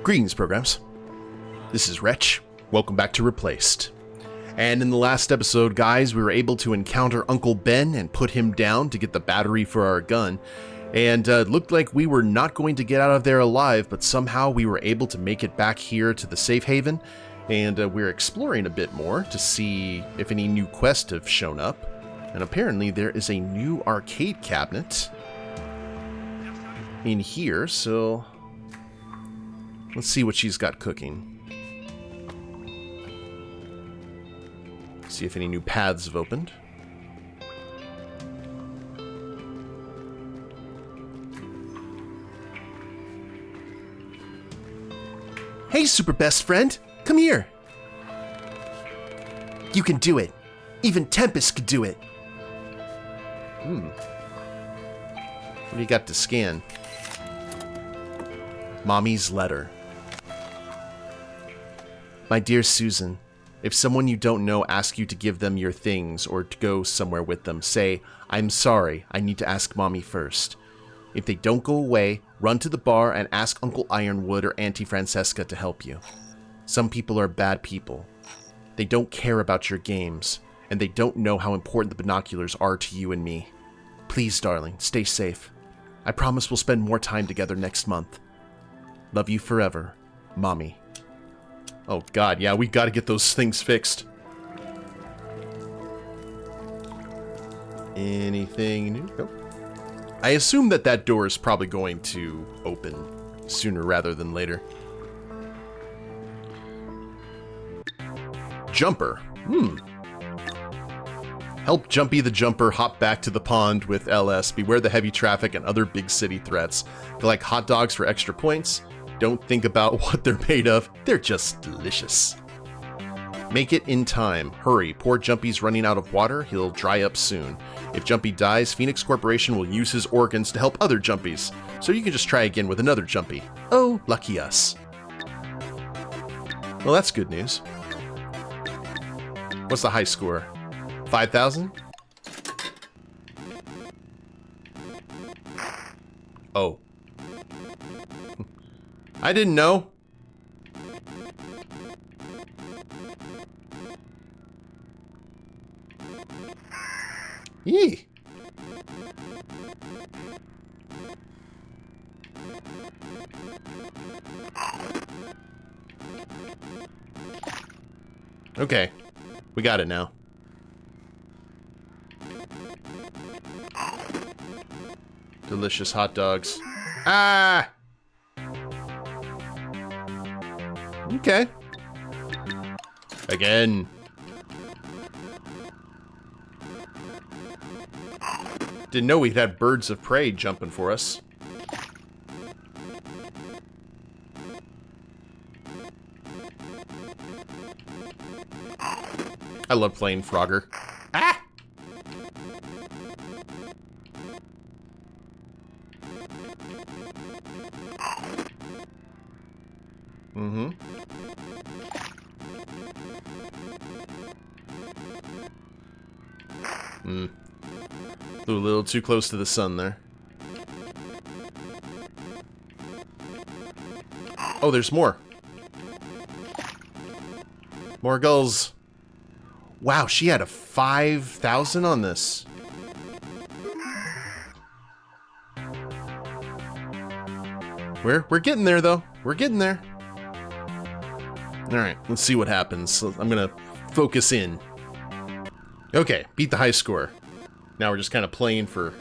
Greetings, programs. This is Wretch. Welcome back to Replaced. And in the last episode, guys, we were able to encounter Uncle Ben and put him down to get the battery for our gun. And it looked like we were not going to get out of there alive, but somehow we were able to make it back here to the safe haven. And we're exploring a bit more to see if any new quests have shown up. And apparently there is a new arcade cabinet in here, so let's see what she's got cooking. See if any new paths have opened. Hey, super best friend! Come here! You can do it! Even Tempest could do it! What do you got to scan? Mommy's letter. My dear Susan, if someone you don't know asks you to give them your things or to go somewhere with them, say, I'm sorry, I need to ask Mommy first. If they don't go away, run to the bar and ask Uncle Ironwood or Auntie Francesca to help you. Some people are bad people. They don't care about your games, and they don't know how important the binoculars are to you and me. Please, darling, stay safe. I promise we'll spend more time together next month. Love you forever, Mommy. Oh god, yeah, we gotta get those things fixed. Anything new? Nope. I assume that door is probably going to open sooner rather than later. Jumper. Help Jumpy the Jumper hop back to the pond with LS. Beware the heavy traffic and other big city threats. Collect hot dogs for extra points. Don't think about what they're made of. They're just delicious. Make it in time. Hurry. Poor Jumpy's running out of water. He'll dry up soon. If Jumpy dies, Phoenix Corporation will use his organs to help other Jumpies. So you can just try again with another Jumpy. Oh, lucky us. Well, that's good news. What's the high score? 5,000? Oh. I didn't know. Yee. Okay. We got it now. Delicious hot dogs. Ah! Okay. Again. Didn't know we'd have birds of prey jumping for us. I love playing Frogger. Ah! Flew a little too close to the sun there. Oh, there's more. More gulls. Wow, she had a 5,000 on this. We're getting there, though. We're getting there. Alright, let's see what happens. So I'm gonna focus in. Okay, beat the high score. Now we're just kind of playing for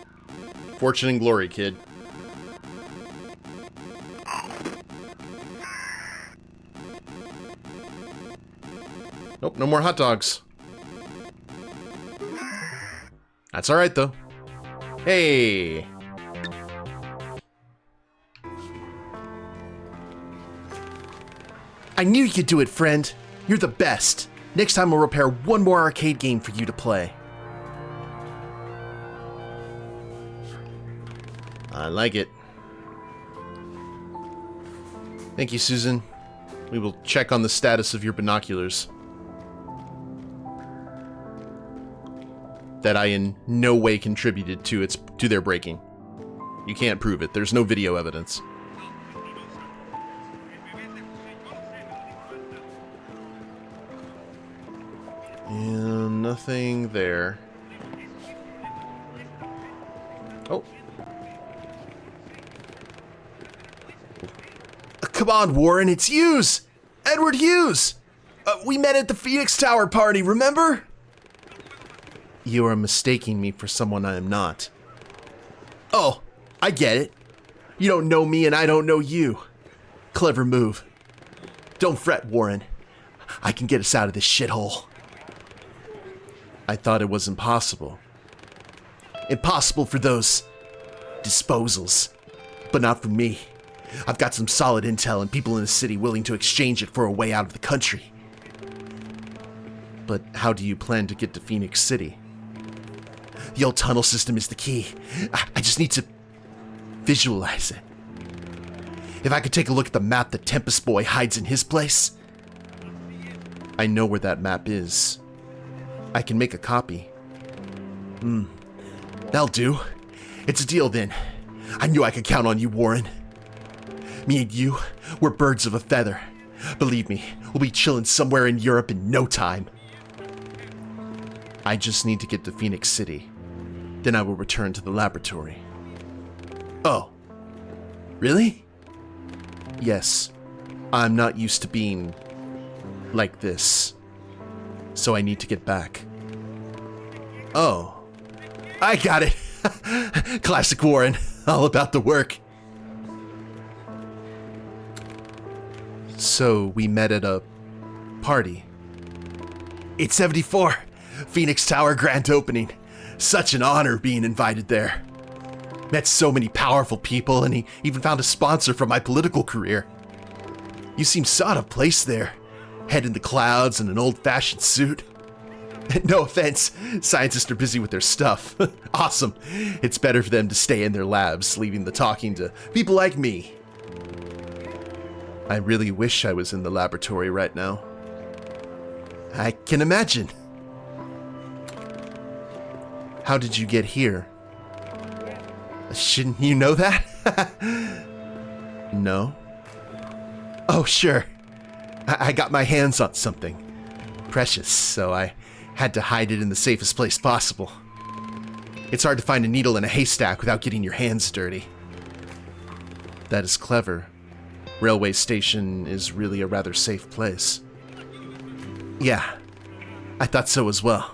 fortune and glory, kid. Nope, no more hot dogs. That's alright, though. Hey! I knew you could do it, friend. You're the best. Next time I'll repair one more arcade game for you to play. I like it. Thank you, Susan. We will check on the status of your binoculars. That I in no way contributed to their breaking. You can't prove it. There's no video evidence. And nothing there. Oh. Come on, Warren, it's Hughes! Edward Hughes! We met at the Phoenix Tower party, remember? You are mistaking me for someone I am not. Oh, I get it. You don't know me and I don't know you. Clever move. Don't fret, Warren. I can get us out of this shithole. I thought it was impossible. Impossible for those disposals, but not for me. I've got some solid intel and people in the city willing to exchange it for a way out of the country. But how do you plan to get to Phoenix City? The old tunnel system is the key. I just need to visualize it. If I could take a look at the map that Tempest Boy hides in his place. I know where that map is. I can make a copy. That'll do. It's a deal then. I knew I could count on you, Warren. Me and you, we're birds of a feather. Believe me, we'll be chilling somewhere in Europe in no time. I just need to get to Phoenix City. Then I will return to the laboratory. Oh. Really? Yes. I'm not used to being like this. So I need to get back. Oh. I got it. Classic Warren. All about the work. So we met at a party. 874. Phoenix Tower grand opening. Such an honor being invited there. Met so many powerful people, and he even found a sponsor for my political career. You seem so out of place there. Head in the clouds in an old-fashioned suit. No offense, scientists are busy with their stuff. Awesome. It's better for them to stay in their labs, leaving the talking to people like me. I really wish I was in the laboratory right now. I can imagine. How did you get here? Shouldn't you know that? No. Oh, sure. I got my hands on something precious, so I had to hide it in the safest place possible. It's hard to find a needle in a haystack without getting your hands dirty. That is clever. Railway station is really a rather safe place. Yeah, I thought so as well.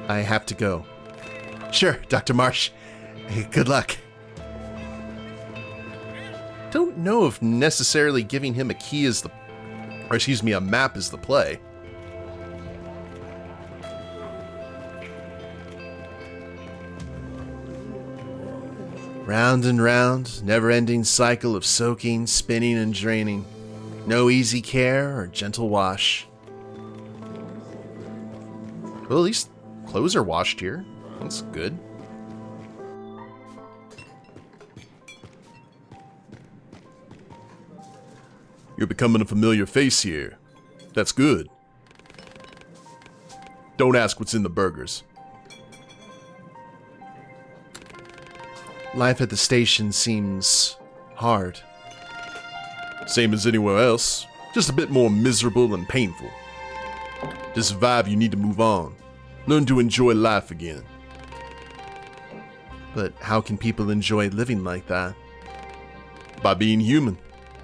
I have to go. Sure, Dr. Marsh. Good luck. Don't know if necessarily giving him a key is a map is the play. Round and round, never-ending cycle of soaking, spinning, and draining. No easy care or gentle wash. Well, at least clothes are washed here. That's good. You're becoming a familiar face here. That's good. Don't ask what's in the burgers. Life at the station seems hard. Same as anywhere else, just a bit more miserable and painful. To survive, you need to move on. Learn to enjoy life again. But how can people enjoy living like that? By being human,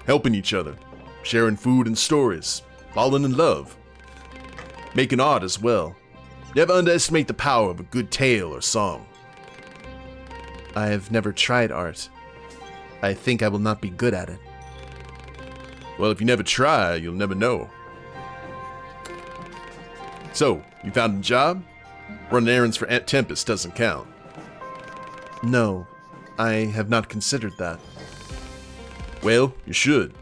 helping each other, sharing food and stories, falling in love. Making art as well. Never underestimate the power of a good tale or song. I have never tried art. I think I will not be good at it. Well, if you never try, you'll never know. So, you found a job? Running errands for Aunt Tempest doesn't count. No, I have not considered that. Well, you should.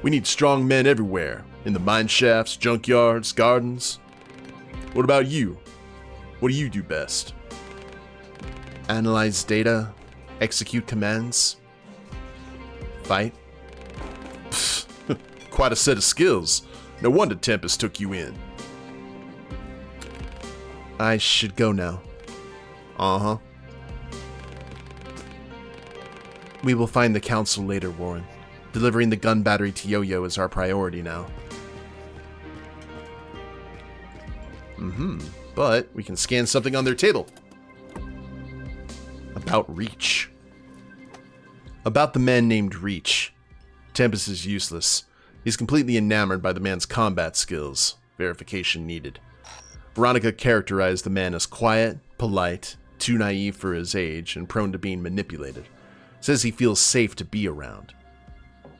We need strong men everywhere, in the mine shafts, junkyards, gardens. What about you? What do you do best? Analyze data, execute commands, fight. Pfft, quite a set of skills. No wonder Tempest took you in. I should go now. Uh-huh. We will find the council later, Warren. Delivering the gun battery to Yo-Yo is our priority now. But we can scan something on their table. About R.E.A.C.H. About the man named R.E.A.C.H. Tempest is useless. He's completely enamored by the man's combat skills. Verification needed. Veronica characterized the man as quiet, polite, too naive for his age, and prone to being manipulated. Says he feels safe to be around.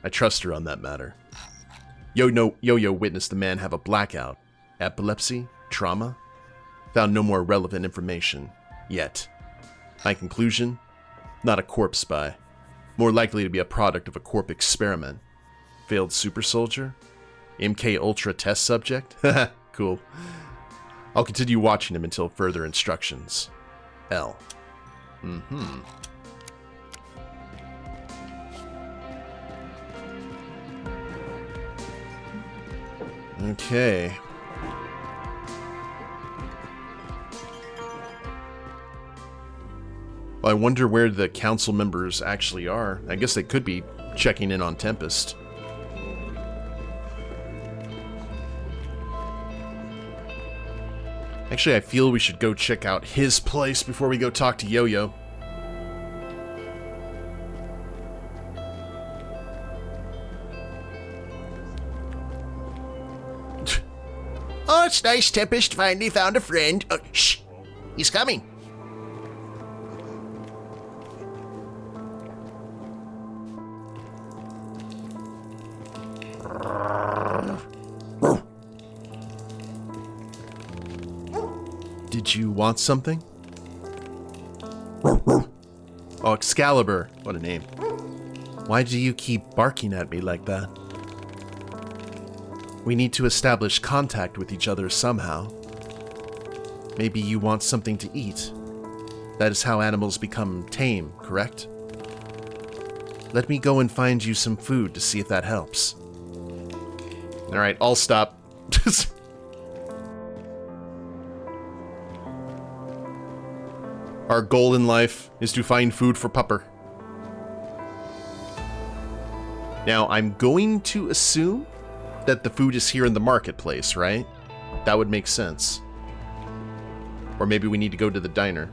I trust her on that matter. Yo-Yo witnessed the man have a blackout. Epilepsy? Trauma? Found no more relevant information. Yet. My conclusion? Not a corpse spy. More likely to be a product of a corp experiment. Failed super soldier? MK Ultra test subject? Haha, cool. I'll continue watching him until further instructions. L. Okay. Well, I wonder where the council members actually are. I guess they could be checking in on Tempest. Actually, I feel we should go check out his place before we go talk to Yo-Yo. Oh, it's nice Tempest finally found a friend. Shh! He's coming. Did you want something? Oh, Excalibur. What a name. Why do you keep barking at me like that? We need to establish contact with each other somehow. Maybe you want something to eat. That is how animals become tame, correct? Let me go and find you some food to see if that helps. Alright, I'll stop. Our goal in life is to find food for Pupper. Now, I'm going to assume that the food is here in the marketplace, right? That would make sense. Or maybe we need to go to the diner.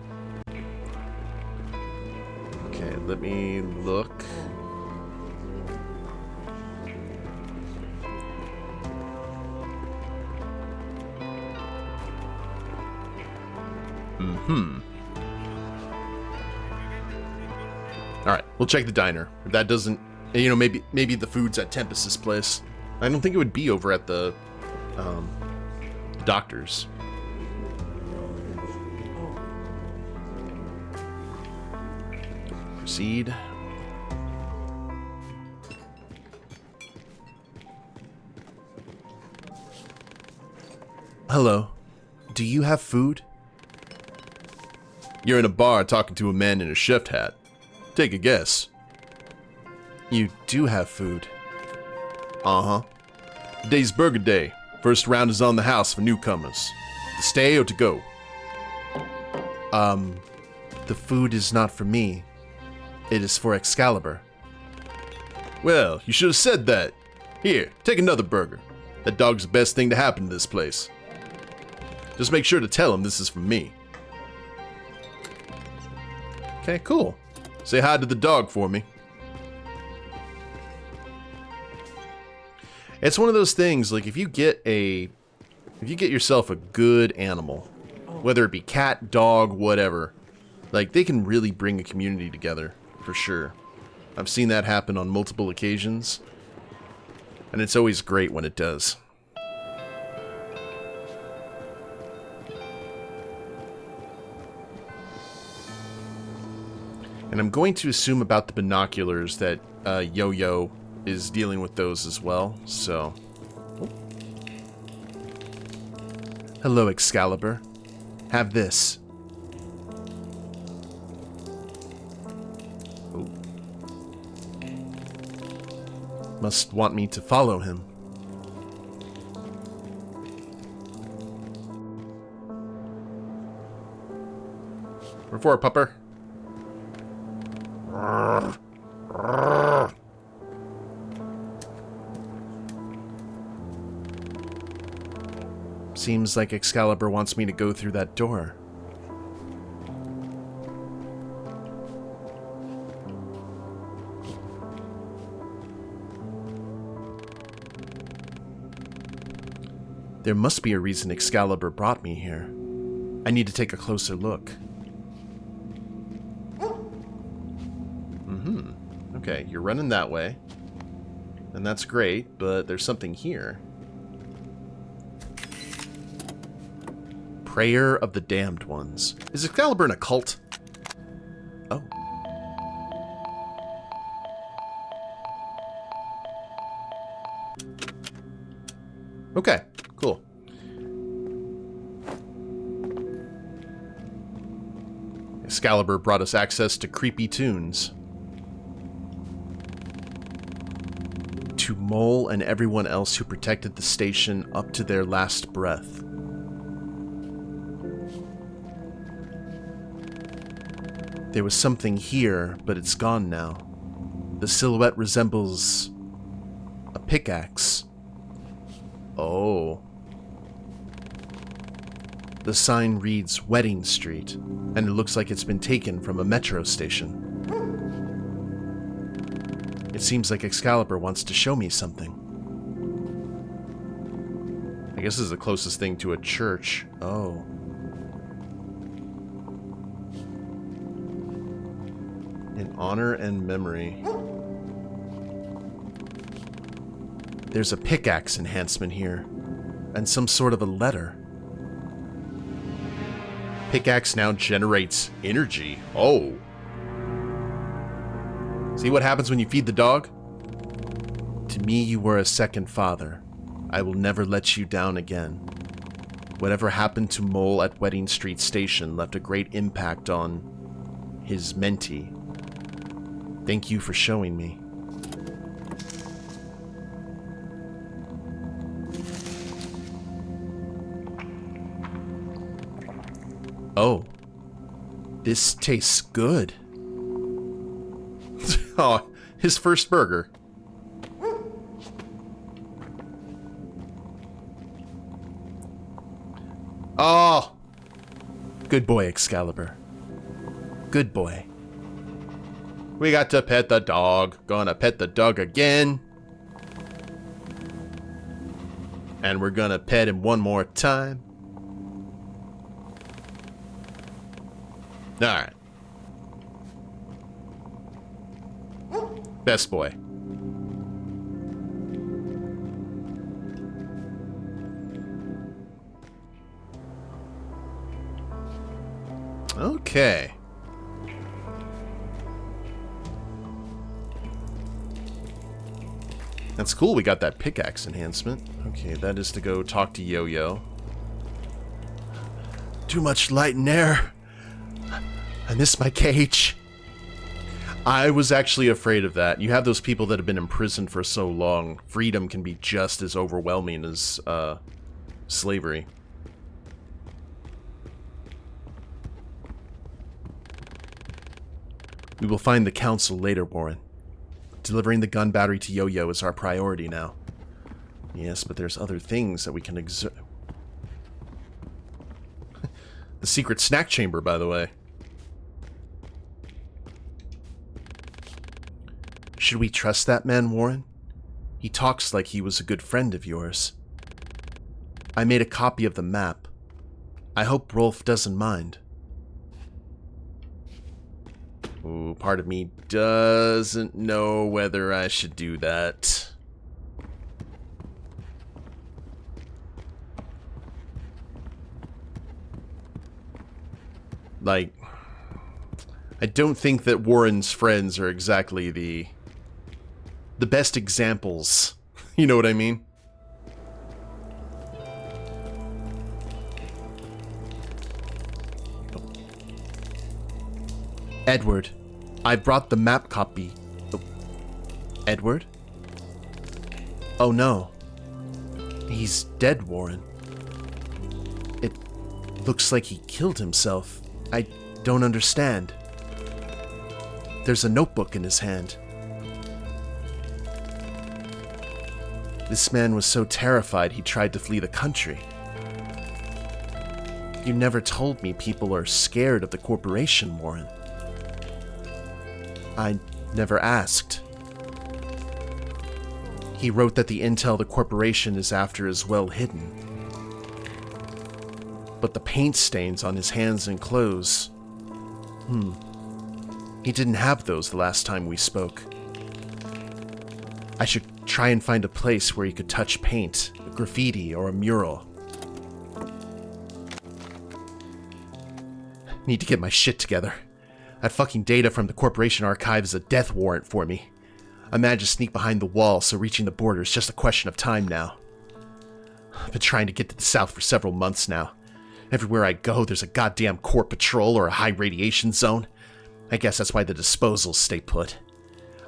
Okay, let me look. Alright, we'll check the diner. If that doesn't, you know, maybe the food's at Tempest's place. I don't think it would be over at the doctor's. Proceed. Hello. Do you have food? You're in a bar talking to a man in a chef hat. Take a guess. You do have food. Uh-huh. Today's burger day. First round is on the house for newcomers. To stay or to go? The food is not for me. It is for Excalibur. Well, you should have said that. Here, take another burger. That dog's the best thing to happen to this place. Just make sure to tell him this is from me. Okay, cool. Say hi to the dog for me. It's one of those things, like if you get yourself a good animal, whether it be cat, dog, whatever, like they can really bring a community together, for sure. I've seen that happen on multiple occasions, and it's always great when it does. And I'm going to assume about the binoculars that Yo-Yo is dealing with those as well, so... Hello, Excalibur. Have this. Oh. Must want me to follow him. Where for, Pupper? Seems like Excalibur wants me to go through that door. There must be a reason Excalibur brought me here. I need to take a closer look. Okay, you're running that way. And that's great, but there's something here. Prayer of the Damned Ones. Is Excalibur in a cult? Oh. Okay, cool. Excalibur brought us access to creepy tunes. To Mole and everyone else who protected the station up to their last breath. There was something here, but it's gone now. The silhouette resembles a pickaxe. Oh. The sign reads Wedding Street, and it looks like it's been taken from a metro station. It seems like Excalibur wants to show me something. I guess this is the closest thing to a church. Oh. In honor and memory. There's a pickaxe enhancement here, and some sort of a letter. Pickaxe now generates energy. Oh. See what happens when you feed the dog? To me, you were a second father. I will never let you down again. Whatever happened to Mole at Wedding Street Station left a great impact on his mentee. Thank you for showing me. Oh. This tastes good. Oh, his first burger. Oh! Good boy, Excalibur. Good boy. We got to pet the dog. Gonna pet the dog again. And we're gonna pet him one more time. Alright. Best boy. Okay. That's cool, we got that pickaxe enhancement. Okay, that is to go talk to Yo-Yo. Too much light and air. I miss my cage. I was actually afraid of that. You have those people that have been imprisoned for so long. Freedom can be just as overwhelming as slavery. We will find the council later, Warren. Delivering the gun battery to Yo-Yo is our priority now. Yes, but there's other things that we can exert. The secret snack chamber, by the way. Should we trust that man, Warren? He talks like he was a good friend of yours. I made a copy of the map. I hope Rolf doesn't mind. Ooh, part of me doesn't know whether I should do that. Like, I don't think that Warren's friends are exactly the best examples. You know what I mean? Edward, I brought the map copy. Oh. Edward? Oh no. He's dead, Warren. It looks like he killed himself. I don't understand. There's a notebook in his hand. This man was so terrified he tried to flee the country. You never told me people are scared of the corporation, Warren. I never asked. He wrote that the intel the corporation is after is well hidden. But the paint stains on his hands and clothes... He didn't have those the last time we spoke. I should try and find a place where he could touch paint, a graffiti, or a mural. Need to get my shit together. That fucking data from the corporation archive is a death warrant for me. I managed to sneak behind the wall, so reaching the border is just a question of time now. I've been trying to get to the south for several months now. Everywhere I go, there's a goddamn corp patrol or a high radiation zone. I guess that's why the disposals stay put.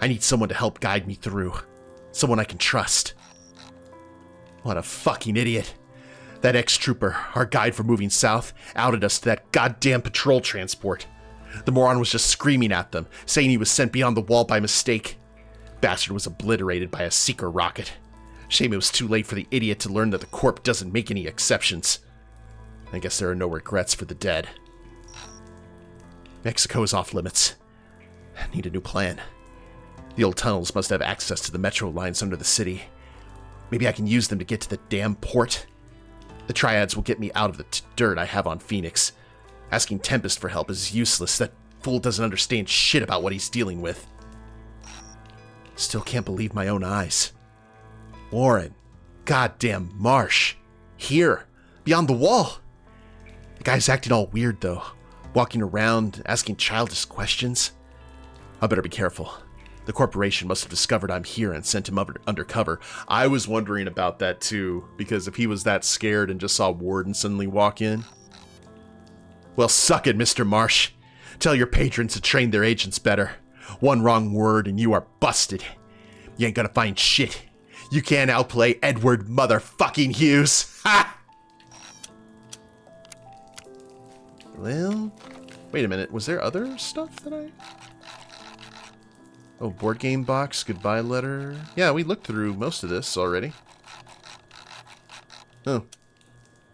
I need someone to help guide me through. Someone I can trust. What a fucking idiot. That ex-trooper, our guide for moving south, outed us to that goddamn patrol transport. The moron was just screaming at them, saying he was sent beyond the wall by mistake. Bastard was obliterated by a seeker rocket. Shame it was too late for the idiot to learn that the corp doesn't make any exceptions. I guess there are no regrets for the dead. Mexico is off limits. I need a new plan. The old tunnels must have access to the metro lines under the city. Maybe I can use them to get to the damn port. The triads will get me out of the dirt I have on Phoenix. Asking Tempest for help is useless. That fool doesn't understand shit about what he's dealing with. Still can't believe my own eyes. Warren. Goddamn Marsh. Here. Beyond the wall. The guy's acting all weird, though. Walking around, asking childish questions. I better be careful. The corporation must have discovered I'm here and sent him undercover. I was wondering about that too, because if he was that scared and just saw Warden suddenly walk in. Well, suck it, Mr. Marsh. Tell your patrons to train their agents better. One wrong word and you are busted. You ain't gonna find shit. You can't outplay Edward motherfucking Hughes. Ha! Well, wait a minute. Was there other stuff that I... Oh, board game box, goodbye letter. Yeah, we looked through most of this already. Oh.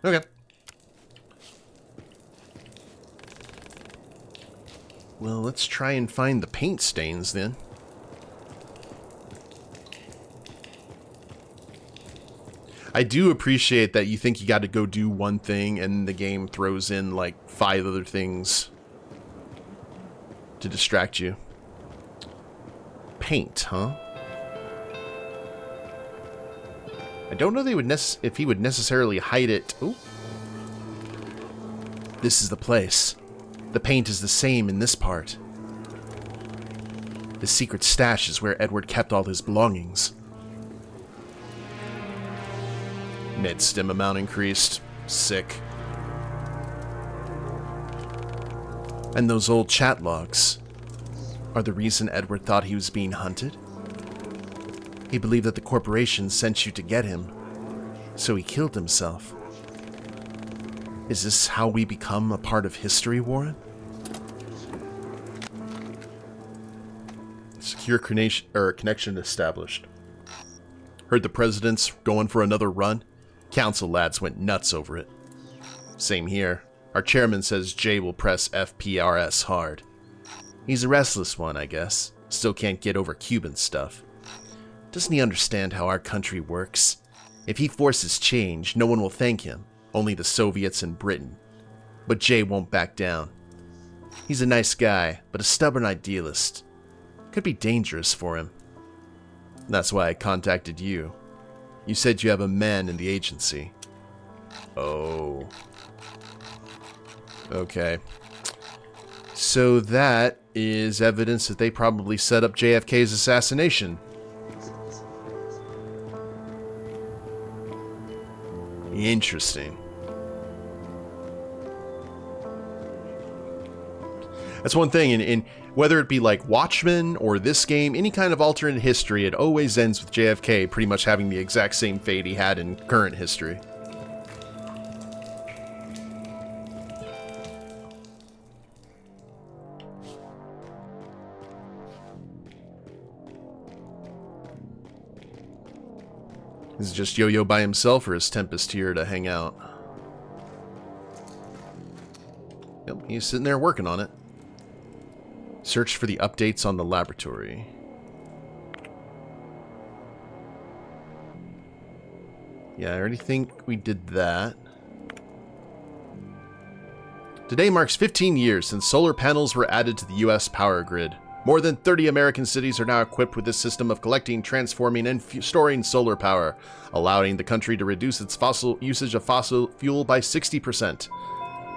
Okay. Well, let's try and find the paint stains then. I do appreciate that you think you got to go do one thing and the game throws in like 5 other things to distract you. Paint, huh? I don't know if he would necessarily hide it. Oh. This is the place. The paint is the same in this part. The secret stash is where Edward kept all his belongings. Med stim amount increased. Sick. And those old chat logs are the reason Edward thought he was being hunted? He believed that the corporation sent you to get him, so he killed himself. Is this how we become a part of history, Warren? Secure connection established. Heard the president's going for another run? Council lads went nuts over it. Same here. Our chairman says Jay will press FPRS hard. He's a restless one, I guess. Still can't get over Cuban stuff. Doesn't he understand how our country works? If he forces change, no one will thank him. Only the Soviets and Britain. But Jay won't back down. He's a nice guy, but a stubborn idealist. Could be dangerous for him. That's why I contacted you. You said you have a man in the agency. Oh. Okay. So that is evidence that they probably set up JFK's assassination. Interesting. That's one thing, in whether it be like Watchmen or this game, any kind of alternate history, it always ends with JFK pretty much having the exact same fate he had in current history. Is it just Yo-Yo by himself, or is Tempest here to hang out? He's sitting there working on it. Search for the updates on the laboratory. Yeah, I already think we did that. Today marks 15 years since solar panels were added to the U.S. power grid. More than 30 American cities are now equipped with this system of collecting, transforming, and storing solar power, allowing the country to reduce its usage of fossil fuel by 60%.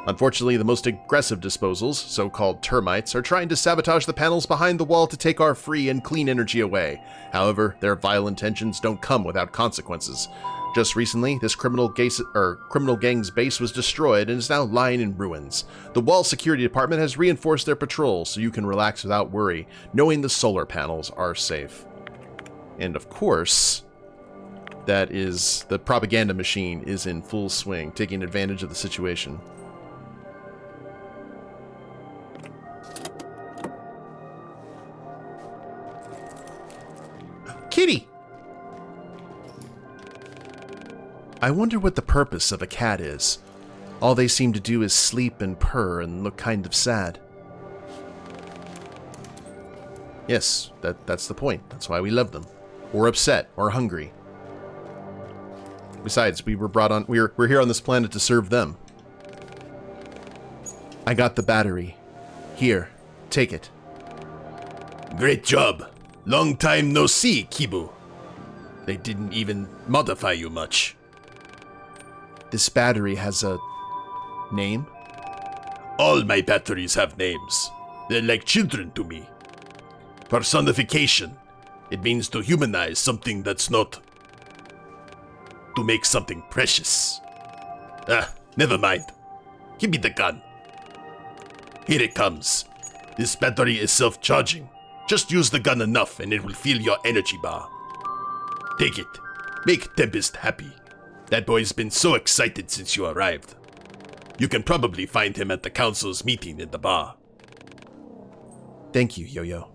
Unfortunately, the most aggressive disposals, so-called termites, are trying to sabotage the panels behind the wall to take our free and clean energy away. However, their vile intentions don't come without consequences. Just recently, this criminal gang's base was destroyed and is now lying in ruins. The Wall Security Department has reinforced their patrol so you can relax without worry, knowing the solar panels are safe. And of course, that is the propaganda machine is in full swing, taking advantage of the situation. Kitty! I wonder what the purpose of a cat is. All they seem to do is sleep and purr and look kind of sad. Yes, that's the point. That's why we love them. Or upset, or hungry. Besides, we were brought on. We're here on this planet to serve them. I got the battery. Here, take it. Great job. Long time no see, Kibu. They didn't even modify you much. This battery has a name? All my batteries have names. They're like children to me. Personification. It means to humanize something that's not. To make something precious. Never mind. Give me the gun. Here it comes. This battery is self-charging. Just use the gun enough and it will fill your energy bar. Take it. Make Tempest happy. That boy's been so excited since you arrived. You can probably find him at the council's meeting in the bar. Thank you, Yo-Yo.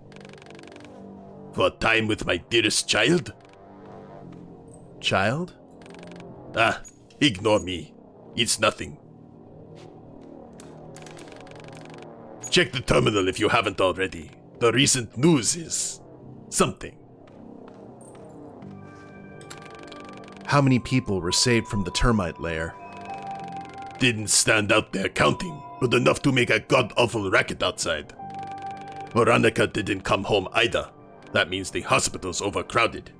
For time with my dearest child? Child? Ignore me. It's nothing. Check the terminal if you haven't already. The recent news is something. How many people were saved from the termite lair? Didn't stand out there counting, but enough to make a god-awful racket outside. Veronica didn't come home either. That means the hospital's overcrowded.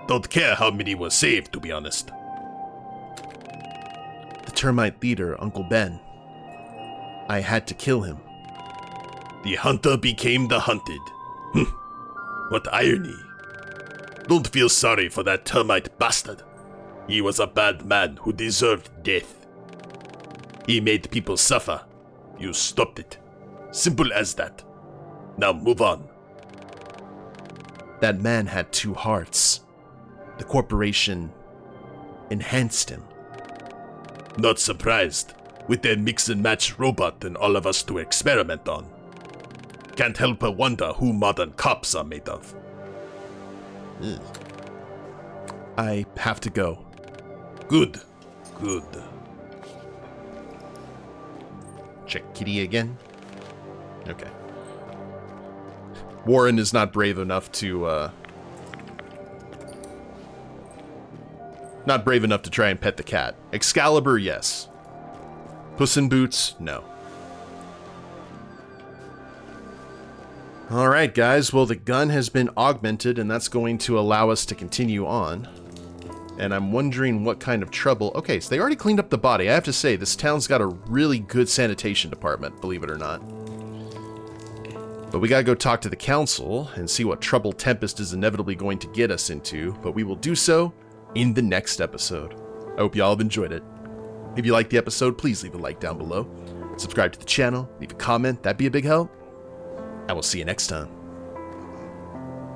Don't care how many were saved, to be honest. The termite leader, Uncle Ben. I had to kill him. The hunter became the hunted. What irony. Don't feel sorry for that termite bastard. He was a bad man who deserved death. He made people suffer. You stopped it. Simple as that. Now move on. That man had two hearts. The corporation enhanced him. Not surprised, with their mix and match robot and all of us to experiment on. Can't help but wonder who modern cops are made of. Ugh. I have to go. Good. Check Kitty again. Okay. Warren is not brave enough to, not brave enough to try and pet the cat. Excalibur, yes. Puss in Boots, no. Alright guys, well the gun has been augmented and that's going to allow us to continue on. And I'm wondering what kind of trouble... Okay, so they already cleaned up the body. I have to say, this town's got a really good sanitation department, believe it or not. But we gotta go talk to the council and see what trouble Tempest is inevitably going to get us into, but we will do so in the next episode. I hope y'all have enjoyed it. If you liked the episode, please leave a like down below. Subscribe to the channel, leave a comment, that'd be a big help. I will see you next time.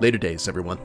Later days, everyone.